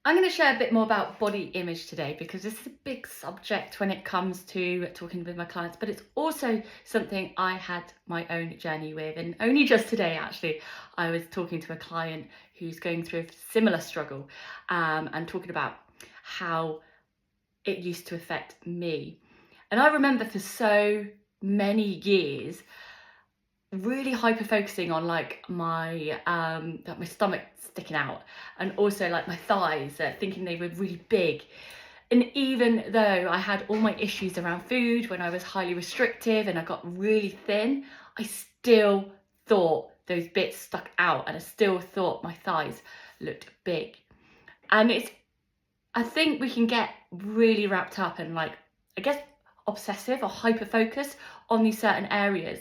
I'm going to share a bit more about body image today because this is a big subject when it comes to talking with my clients, but it's also something I had my own journey with. And only just today, actually, I was talking to a client who's going through a similar struggle and talking about how it used to affect me. And I remember for so many years really hyper focusing on like my stomach sticking out, and also like my thighs, thinking they were really big. And even though I had all my issues around food when I was highly restrictive and I got really thin, I still thought those bits stuck out, and I still thought my thighs looked big. And I think we can get really wrapped up and, like, I guess, obsessive or hyper focus on these certain areas.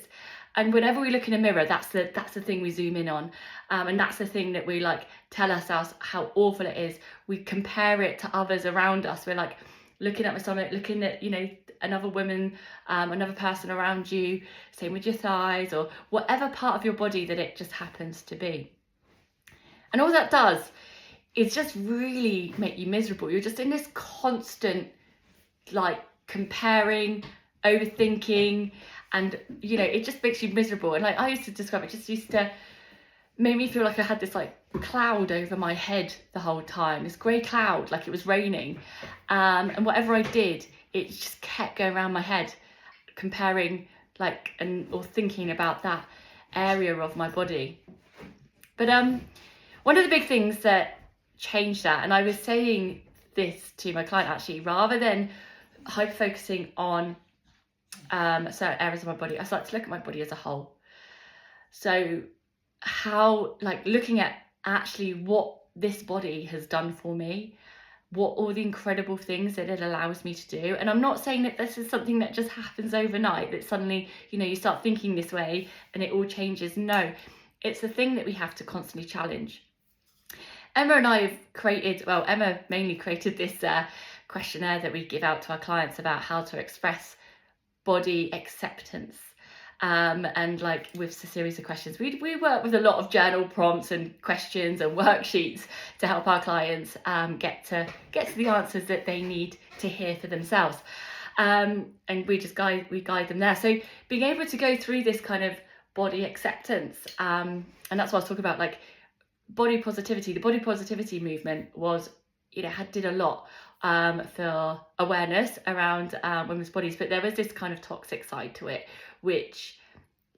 And whenever we look in a mirror, that's the thing we zoom in on, and that's the thing that we like tell ourselves how awful it is. We compare it to others around us. We're like looking at my stomach, looking at another woman, another person around you. Same with your thighs or whatever part of your body that it just happens to be. And all that does is just really make you miserable. You're just in this constant like comparing, overthinking, and it just makes you miserable. And like I used to describe it, just used to make me feel like I had this like cloud over my head the whole time, this grey cloud, like it was raining, and whatever I did, it just kept going around my head, comparing or thinking about that area of my body. But one of the big things that changed that, and I was saying this to my client actually, rather than hyper focusing on certain areas of my body, I started to look at my body as a whole. So how, like, looking at actually what this body has done for me, what all the incredible things that it allows me to do. And I'm not saying that this is something that just happens overnight, that suddenly you start thinking this way and it all changes. No, it's a thing that we have to constantly challenge. Emma and I have Emma mainly created this questionnaire that we give out to our clients about how to express body acceptance, and like with a series of questions, we work with a lot of journal prompts and questions and worksheets to help our clients get to the answers that they need to hear for themselves, and we guide them there. So being able to go through this kind of body acceptance, and that's what I was talking about, like body positivity. The body positivity movement was did a lot for awareness around women's bodies, but there was this kind of toxic side to it, which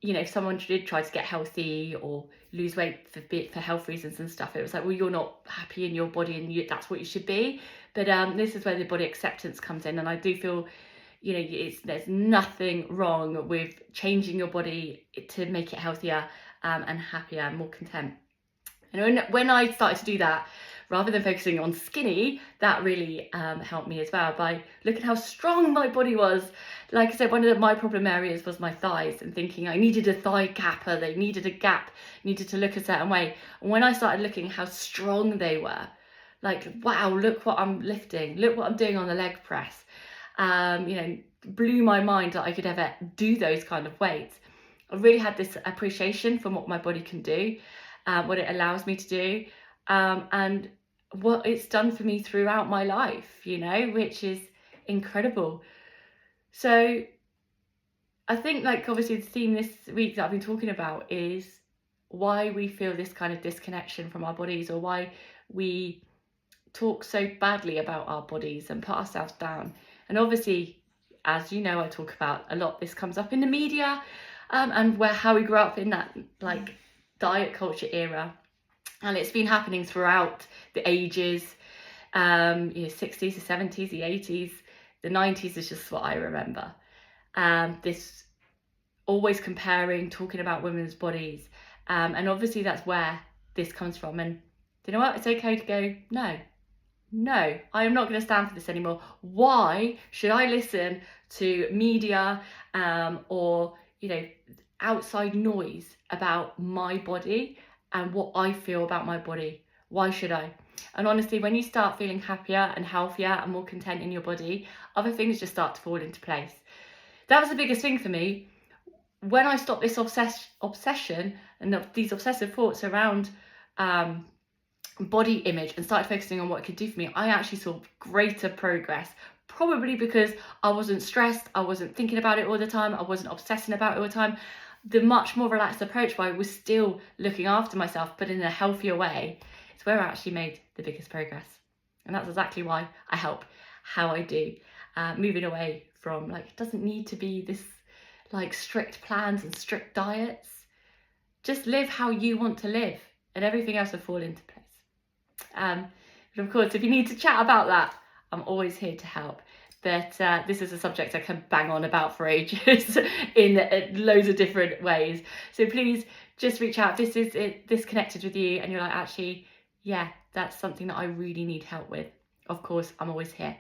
if someone did try to get healthy or lose weight for health reasons and stuff, it was like, well, you're not happy in your body and that's what you should be. But this is where the body acceptance comes in, and I do feel there's nothing wrong with changing your body to make it healthier and happier and more content. And when I started to do that, rather than focusing on skinny, that really helped me as well, by looking how strong my body was. Like I said, one of my problem areas was my thighs, and thinking I needed a thigh capper, they needed a gap, needed to look a certain way. And when I started looking how strong they were, like, wow, look what I'm lifting, look what I'm doing on the leg press, blew my mind that I could ever do those kind of weights. I really had this appreciation for what my body can do, what it allows me to do, and what it's done for me throughout my life, which is incredible. So I think, like, obviously the theme this week that I've been talking about is why we feel this kind of disconnection from our bodies, or why we talk so badly about our bodies and put ourselves down. And obviously, as you know, I talk about a lot, this comes up in the media, and how we grew up in that like diet culture era, and it's been happening throughout the ages, 60s, the 70s, the 80s, the 90s is just what I remember. This always comparing, talking about women's bodies, and obviously that's where this comes from. And you know what, it's okay to go, no, I am not going to stand for this anymore. Why should I listen to media or outside noise about my body and what I feel about my body? Why should I? And honestly, when you start feeling happier and healthier and more content in your body, other things just start to fall into place. That was the biggest thing for me. When I stopped this obsession and these obsessive thoughts around body image and started focusing on what it could do for me, I actually saw greater progress. Probably because I wasn't stressed, I wasn't thinking about it all the time, I wasn't obsessing about it all the time. The much more relaxed approach where I was still looking after myself, but in a healthier way, it's where I actually made the biggest progress. And that's exactly why I help how I do. Moving away from, like, it doesn't need to be this like strict plans and strict diets. Just live how you want to live and everything else will fall into place. But of course, if you need to chat about that, I'm always here to help. But this is a subject I can bang on about for ages in loads of different ways. So please just reach out. This is it, this connected with you and you're like, actually, yeah, that's something that I really need help with. Of course, I'm always here.